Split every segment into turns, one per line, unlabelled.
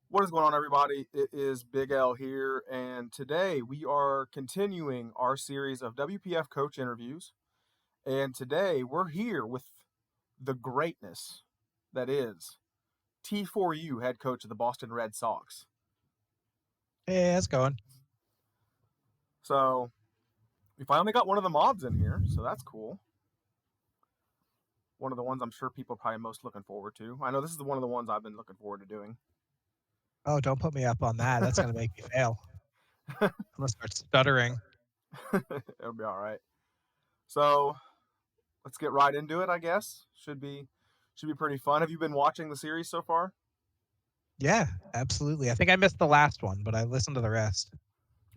What is going on, everybody? It is Big L here, and today we are continuing our series of WPF coach interviews. And today we're here with the greatness that is T4U head coach of the Boston Red Sox.
Hey, how's it going?
So we finally got one of the mods in here, so that's cool. One of the ones I'm sure people are probably most looking forward to. I know this is one of the ones I've been looking forward to doing.
Oh, don't put me up on that. That's going to make me fail. I'm going to start stuttering.
It'll be all right. So let's get right into it, I guess. Should be pretty fun. Have you been watching the series so far?
Yeah, absolutely. I think I missed the last one, but I listened to the rest.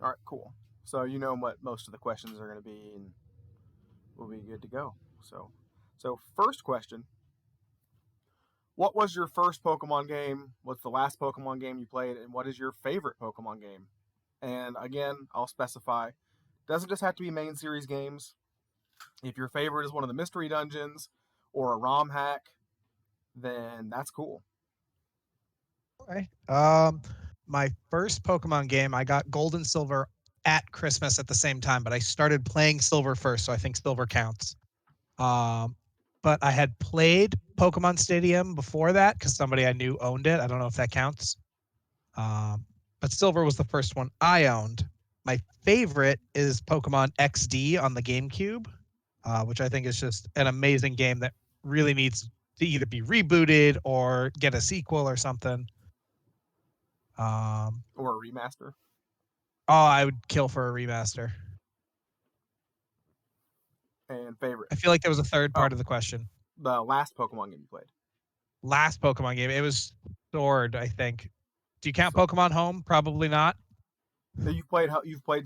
All right, cool. So you know what most of the questions are going to be, and we'll be good to go. So first question: what was your first Pokemon game? What's the last Pokemon game you played, and what is your favorite Pokemon game? And again, I'll specify. Doesn't just have to be main series games. If your favorite is one of the mystery dungeons or a ROM hack, then that's cool.
Okay. My first Pokemon game, I got Gold and Silver at Christmas at the same time, but I started playing Silver first, so I think Silver counts. But I had played Pokemon Stadium before that because somebody I knew owned it. I don't know if that counts. But Silver was the first one I owned. My favorite is Pokemon XD on the GameCube, which I think is just an amazing game that really needs to either be rebooted or get a sequel or something.
Or a remaster.
Oh, I would kill for a remaster.
And favorite.
I feel like there was a third
Oh,
part of the question.
the last Pokemon game you played.
Last Pokemon game, it was Sword, I think. Do you count
So
Pokemon Home? Probably not.
you've played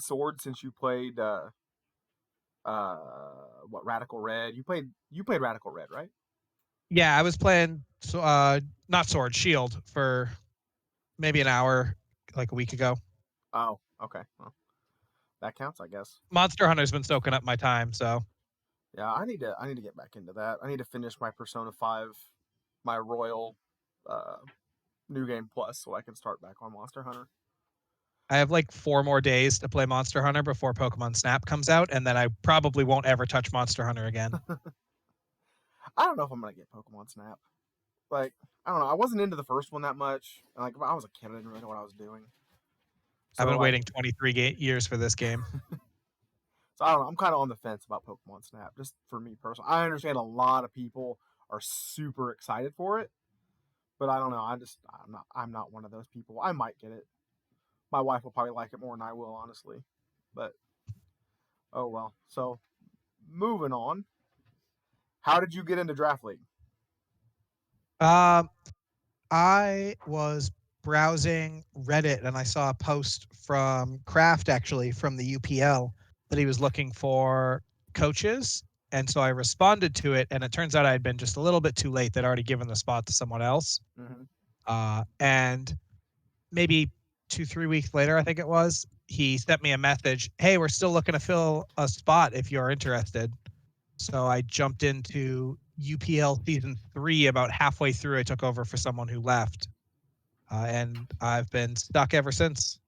Sword since you played what Radical Red. You played Radical Red, right?
Yeah, I was playing not Sword, Shield for maybe an hour like a week ago.
Oh, okay. Well, that counts, I guess.
Monster Hunter's been soaking up my time, so
Yeah, I need to get back into that. I need to finish my Persona 5, my Royal uh New Game Plus so I can start back on Monster Hunter.
I have like 4 more days to play Monster Hunter before Pokemon Snap comes out, and then I probably won't ever touch Monster Hunter again.
I don't know if I'm gonna get Pokemon Snap. Like, I don't know. I wasn't into the first one that much. Like, I was a kid. I didn't really know what I was doing.
I've
So
been
like,
waiting 23 years for this game.
so I don't know. I'm kind of on the fence about Pokemon Snap, just for me personally. I understand a lot of people are super excited for it, but I don't know. I'm not one of those people. I might get it. My wife will probably like it more than I will, honestly. But oh well. So moving on. How did you get into Draft League?
Um, I was browsing Reddit and I saw a post from Kraft, actually from the UPL, that he was looking for coaches. And so I responded to it, and it turns out I had been just a little bit too late. They'd already given the spot to someone else.
Mm-hmm.
And maybe 2, 3 weeks later, I think it was, he sent me a message. Hey, we're still looking to fill a spot if you're interested. So I jumped into UPL season 3 about halfway through. I took over for someone who left. And I've been stuck ever since.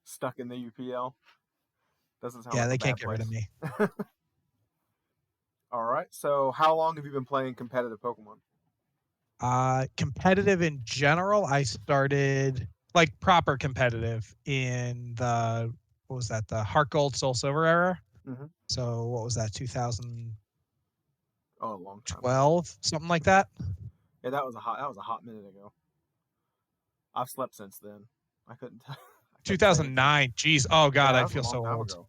Stuck in the UPL. Doesn't sound
Yeah,
like a
they can't
bad
get rid of
place.
me.
All right. So how long have you been playing competitive Pokemon?
Competitive in general, I started like proper competitive in the, what was that, the Heart Gold Soul Silver era.
Mm-hmm.
So what was that, 2012,
Oh, a long time ago.
something like that?
Yeah, that was a hot minute ago. I've slept since then. I couldn't. I couldn't say anything.
2009. Geez. Oh, God,
Yeah, that
I
was a
feel
long
so
time
old.
ago.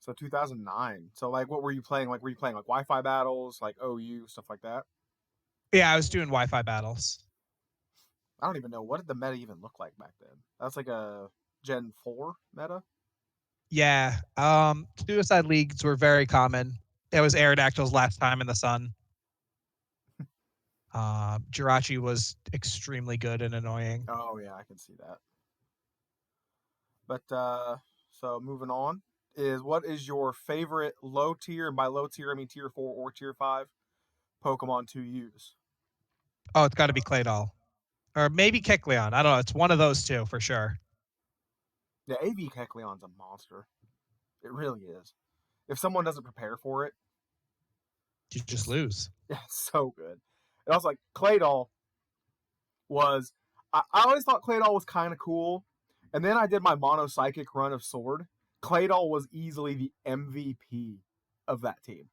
So 2009. So like, what were you playing? Like, were you playing like Wi-Fi battles, like OU stuff like that?
Yeah, I was doing Wi-Fi battles.
I don't even know what did the meta even look like back then. That's like a Gen 4 meta.
Yeah. Suicide leagues were very common. It was Aerodactyl's last time in the sun. Jirachi was extremely good and annoying.
Oh yeah, I can see that. But so moving on is what is your favorite low tier, and by low tier I mean tier 4 or tier 5 Pokemon to use?
Oh, it's got to be Claydol. or maybe Kecleon. I don't know. It's one of those two for sure.
Yeah, AV Kecleon's a monster. It really is. If someone doesn't prepare for it,
You just
it's
lose.
yeah, it's so good. And also like Claydol was I always thought Claydol was kind of cool. And then I did my mono psychic run of Sword. Claydol was easily the MVP of that team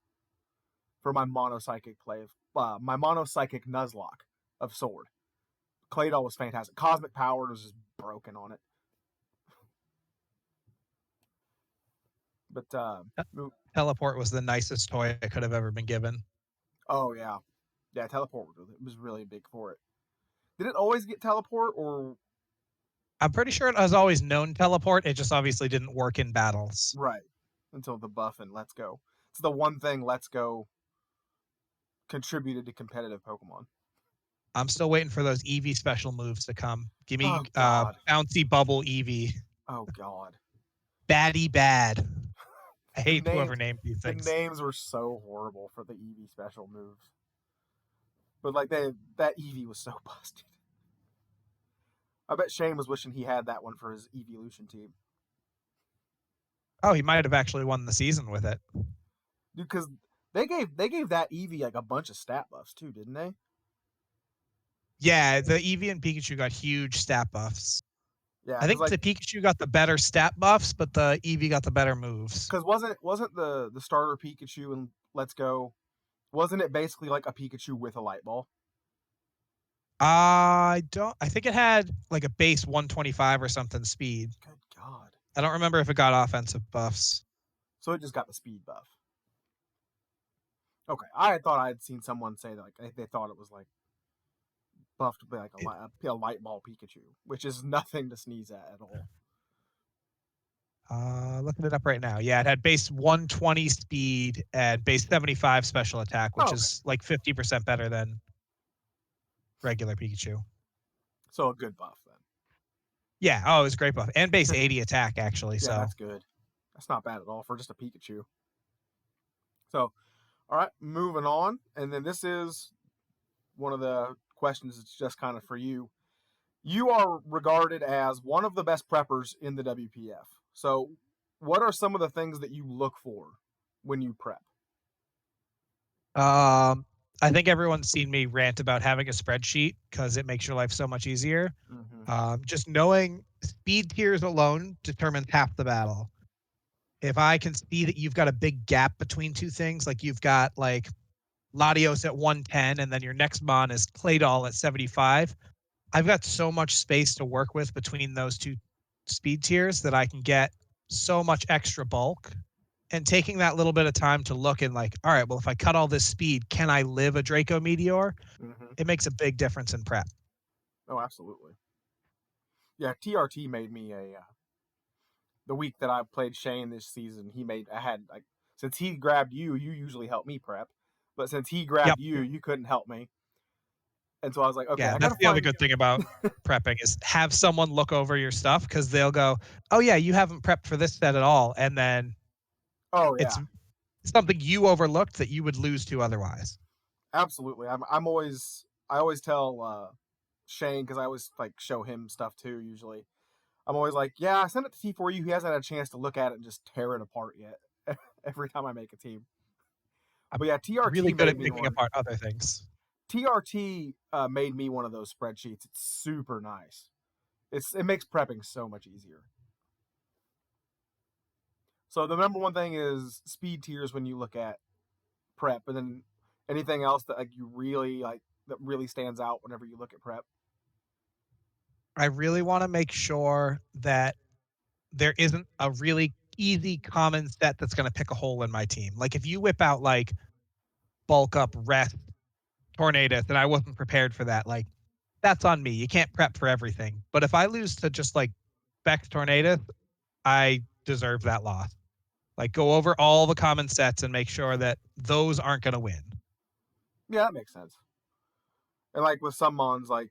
for my mono psychic play of my mono psychic Nuzlocke of Sword. Claydol was fantastic. Cosmic Power was just broken on it. But
Teleport was the nicest toy I could have ever been given.
oh yeah, yeah, Teleport was really big for it. Did it always get Teleport or
I'm pretty sure it has always known teleport. It just obviously didn't work in battles.
right until the buff and Let's Go? It's the one thing Let's Go contributed to competitive Pokemon.
I'm still waiting for those Eevee special moves to come. Give me
Oh God.
bouncy bubble Eevee.
Oh God.
Baddie bad. I
The
hate
names
whoever named these
the
things.
names were so horrible for the Eevee special moves. But like that Eevee was so busted. I bet Shane was wishing he had that one for his Evolution team.
Oh, he might have actually won the season with it.
Dude, because they gave that Eevee like a bunch of stat buffs too, didn't they?
Yeah, the Eevee and Pikachu got huge stat buffs.
Yeah,
I
because
think
like
the Pikachu got the better stat buffs, but the Eevee got the better moves.
because wasn't the starter Pikachu and Let's Go, wasn't it basically like a Pikachu with a light ball?
I don't. I think it had like a base 125 or something speed.
Good God.
I don't remember if it got offensive buffs.
So it just got the speed buff. Okay, I thought I had seen someone say that like they thought it was like buffed to be like a light ball Pikachu, which is nothing to sneeze at all.
Looking it up right now. Yeah, it had base 120 speed and base 75 special attack, which
Oh, okay.
is like 50% better than regular Pikachu.
So a good buff then.
Yeah. Oh, it was great buff and base 80 attack actually.
Yeah,
So
that's good. That's not bad at all for just a Pikachu. So, all right, moving on. And then this is one of the questions that's just kind of for you. You are regarded as one of the best preppers in the WPF. So, what are some of the things that you look for when you prep?
I think everyone's seen me rant about having a spreadsheet because it makes your life so much easier.
Mm-hmm.
Just knowing speed tiers alone determines half the battle. If I can see that you've got a big gap between two things, like you've got like Latios at 110 and then your next mon is Claydol at 75, I've got so much space to work with between those two speed tiers that I can get so much extra bulk. And taking that little bit of time to look and like, all right, well, if I cut all this speed, can I live a Draco Meteor?
Mm-hmm.
It makes a big difference in prep.
Oh, absolutely. Yeah, TRT made me a the week that I played Shane this season. I had like since he grabbed you, you usually help me prep, but since he
Yep.
grabbed you couldn't help me. And so I was like, okay,
Yeah,
I
that's
gotta
the other
find.
good thing about prepping is have someone look over your stuff because they'll go, oh yeah, you haven't prepped for this set at all. And then
Oh yeah,
it's something you overlooked that you would lose to otherwise.
absolutely. I always tell Shane because I always like show him stuff too. Usually, I'm always like, yeah, I sent it to T4U. He hasn't had a chance to look at it and just tear it apart yet. Every time I make a team,
I'm
but yeah,
really
TRT
good
made
at
me
picking
one.
apart other things.
TRT made me one of those spreadsheets. It's super nice. It makes prepping so much easier. So the number one thing is speed tiers when you look at prep, and then anything else that like you really like that really stands out whenever you look at prep.
I really want to make sure that there isn't a really easy common set that's going to pick a hole in my team. Like if you whip out like bulk up, rest, tornadoes, and I wasn't prepared for that, like that's on me. You can't prep for everything. But if I lose to just like Bex Tornado, I deserve that loss. Like go over all the common sets and make sure that those aren't going to win.
Yeah, that makes sense. And like with some mons, like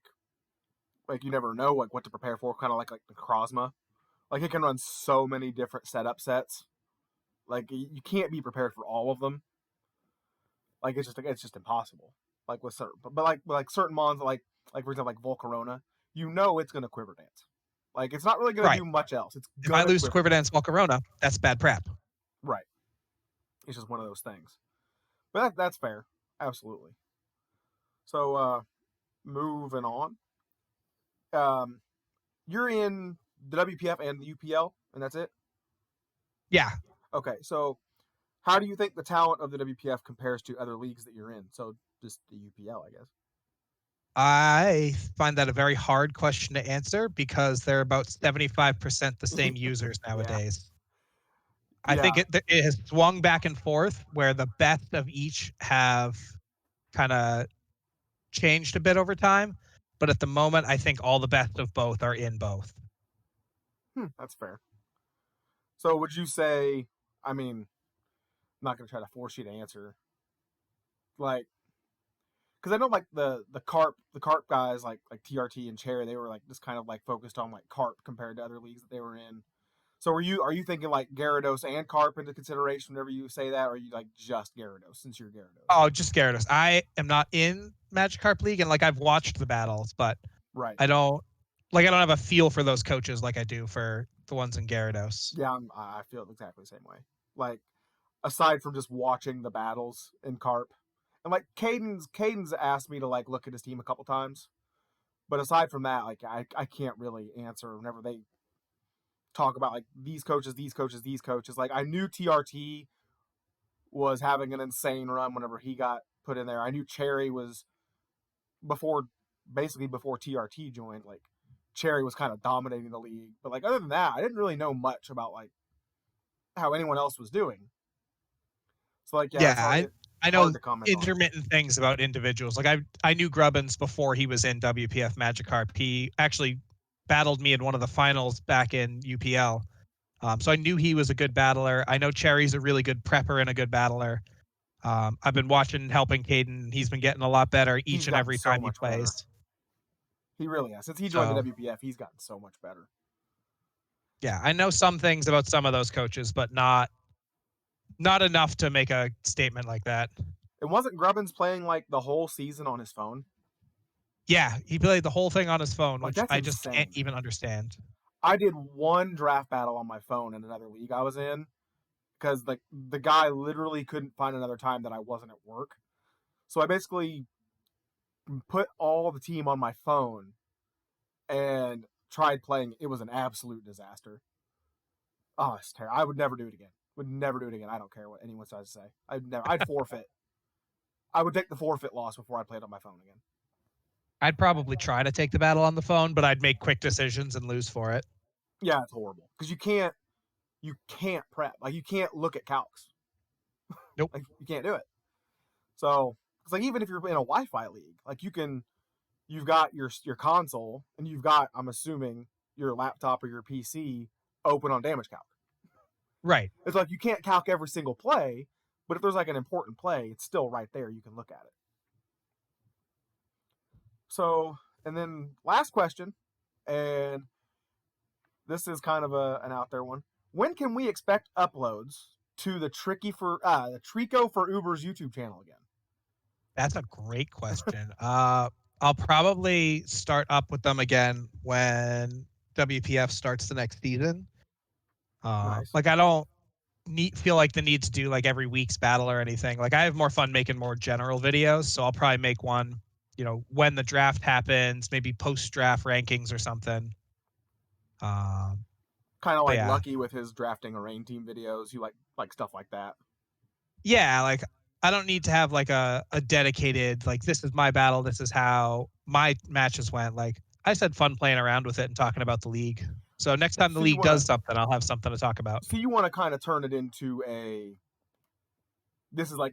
you never know like what to prepare for. Kind of like the Krosma, like it can run so many different setup sets. Like you can't be prepared for all of them. Like it's just impossible. Like with certain, but like certain mons like like for example, like Volcarona, you know it's going to quiver dance. Like it's not really going to
Right.
do much else. It's
If I
gonna
lose to
quiver
Quiver
dance.
Dance Volcarona, that's bad prep.
Right. It's just one of those things. But that's fair. Absolutely. So moving on. Um, you're in the WPF and the UPL, and that's it.
Yeah.
Okay. So how do you think the talent of the WPF compares to other leagues that you're in? So just the UPL, I guess.
I find that a very hard question to answer because they're about 75% the same users
Yeah.
nowadays. I think
Yeah.
it has swung back and forth where the best of each have kind of changed a bit over time. But at the moment, I think all the best of both are in both.
That's fair. So would you say? I mean, I'm not gonna try to force you to answer. Like, because I know like the carp guys like TRT and Cherry, they were like just kind of like focused on like carp compared to other leagues that they were in. So are you thinking like Gyarados and carp into consideration whenever you say that, or are you like just Gyarados since you're Gyarados?
Oh, just Gyarados. I am not in Magikarp League, and like I've watched the battles, but
Right.
I don't I don't have a feel for those coaches like I do for the ones in Gyarados.
Yeah, I feel exactly the same way. Like aside from just watching the battles in carp, and like Caden's asked me to like look at his team a couple times, but aside from that, like I can't really answer whenever they talk about like these coaches, these coaches, these coaches. Like I knew TRT was having an insane run whenever he got put in there. I knew Cherry was before basically before TRT joined, like Cherry was kind of dominating the league. But like other than that, I didn't really know much about like how anyone else was doing. So like yeah,
Yeah,
it's
I
hard
know
to comment on.
intermittent things about individuals. Like I knew Grubbins before he was in WPF Magikarp. He actually battled me in one of the finals back in UPL. So I knew he was a good battler. I know Cherry's a really good prepper and a good battler. I've been watching, helping Caden. He's been getting a lot better
He's
each and
gotten
every
so
time he
much better.
plays.
He really has. Since he joined the
So
WPF, he's gotten so much better.
yeah, I know some things about some of those coaches, but not enough to make a statement like that.
And wasn't Grubbins playing like the whole season on his phone?
Yeah, he played the whole thing on his phone,
Like
which
that's
I just can't
insane.
even understand.
I did one draft battle on my phone in another league I was in because like the guy literally couldn't find another time that I wasn't at work. So I basically put all the team on my phone and tried playing. It was an absolute disaster. Oh, it's terrible. I would never do it again. Would never do it again. I don't care what anyone tries to say. I'd forfeit. I would take the forfeit loss before I played on my phone again.
I'd probably try to take the battle on the phone, but I'd make quick decisions and lose for it.
Yeah, it's horrible because you can't prep. Like you can't look at calcs.
Nope.
Like you can't do it. So it's like even if you're in a Wi-Fi league, like you've got your console and you've got, I'm assuming, your laptop or your PC open on damage calc.
Right.
It's like you can't calc every single play, but if there's like an important play, it's still right there. You can look at it. So, and then last question, and this is kind of an out there one. When can we expect uploads to the the Trico for Uber's YouTube channel again?
That's a great question. I'll probably start up with them again when WPF starts the next season.
Nice.
Like I don't feel like the need to do like every week's battle or anything. Like I have more fun making more general videos, so I'll probably make one, when the draft happens, maybe post draft rankings or something. Um,
Kind of
but
like
yeah,
Lucky with his drafting a rain team videos. You like stuff like that.
yeah, like I don't need to have like a dedicated like this is my battle, this is how my matches went. Like I just had fun playing around with it and talking about the league. So next time the
So you
league
want to
does something, I'll have something to talk about.
so you want to kind of turn it into a this is like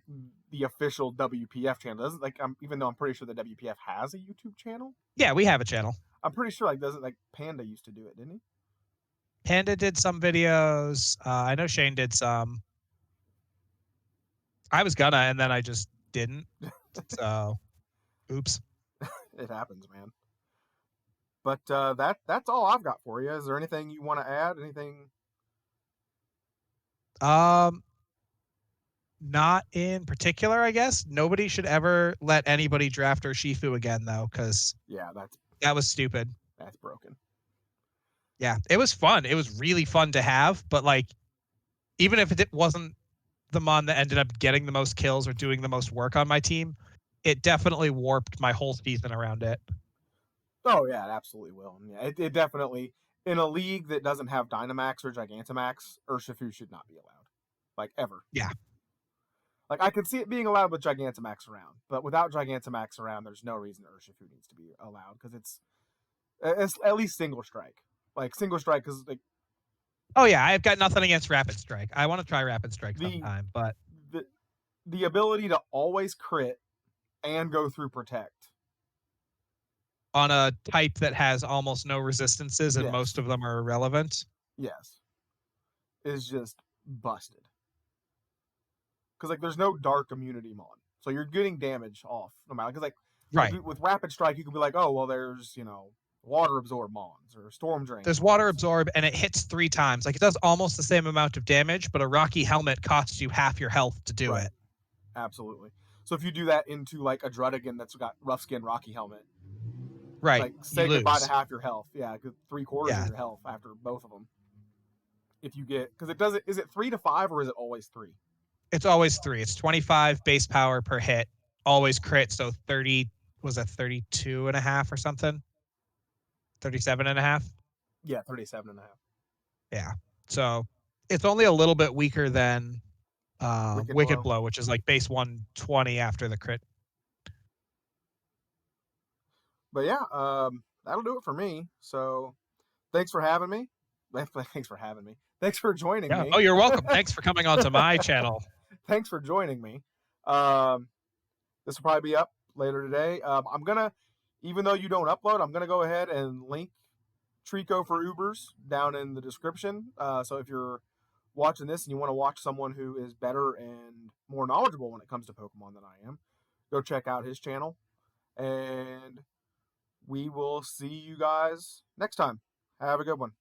the official WPF channel. Doesn't like even though I'm pretty sure the WPF has a YouTube channel.
Yeah, we have a channel.
I'm pretty sure like doesn't like Panda used to do it, didn't he?
Panda did some videos. I know Shane did some. I was gonna, and then I just didn't. So, oops.
It happens, man. But that's all I've got for you. Is there anything you want to add? Anything?
Um, Not in particular, I guess. Nobody should ever let anybody draft Urshifu again, though, because
Yeah,
that was stupid.
that's broken.
Yeah, it was fun. It was really fun to have, but like, even if it wasn't the mon that ended up getting the most kills or doing the most work on my team, it definitely warped my whole season around it.
Oh yeah, it absolutely will. Yeah, it definitely in a league that doesn't have Dynamax or Gigantamax, Urshifu should not be allowed, like ever.
Yeah.
Like I can see it being allowed with Gigantamax around, but without Gigantamax around, there's no reason Urshifu needs to be allowed because it's at least single strike. Like single strike because like
Oh yeah, I've got nothing against Rapid Strike. I want to try Rapid Strike
the
sometime, but
the the ability to always crit and go through protect.
on a type that has almost no resistances and most
Yes,
of them are irrelevant.
yes, is just busted. Because like there's no dark immunity mon, so you're getting damage off no matter. Because
Right.
with rapid strike, you can be like, oh well, there's water absorb mons or storm drain
There's water
mons.
absorb and it hits 3 times. Like it does almost the same amount of damage, but a Rocky helmet costs you half your health to do
Right,
it.
absolutely. So if you do that into like a Drudigan that's got rough skin Rocky helmet,
Right.
like
You
say goodbye to
lose.
half your health. Yeah, 3/4 of
Yeah.
your health after both of them. If you get because it does it, is it 3 to 5 or is it always 3?
It's always 3. It's 25 base power per hit. Always crit. So 30, was that 32 and a half or something? 37 and a half?
Yeah, 37.5.
Yeah. So it's only a little bit weaker than
Wicked
Wicked
blow.
Blow, which is like base 120 after the crit.
But yeah, that'll do it for me. So thanks for having me. Thanks for having me. Thanks for joining
Yeah.
me.
Oh, you're welcome. Thanks for coming on to my channel.
Thanks for joining me. Um, this will probably be up later today. I'm gonna, even though you don't upload, I'm gonna go ahead and link Trico for Ubers down in the description. So if you're watching this and you want to watch someone who is better and more knowledgeable when it comes to Pokemon than I am, go check out his channel. And we will see you guys next time. Have a good one.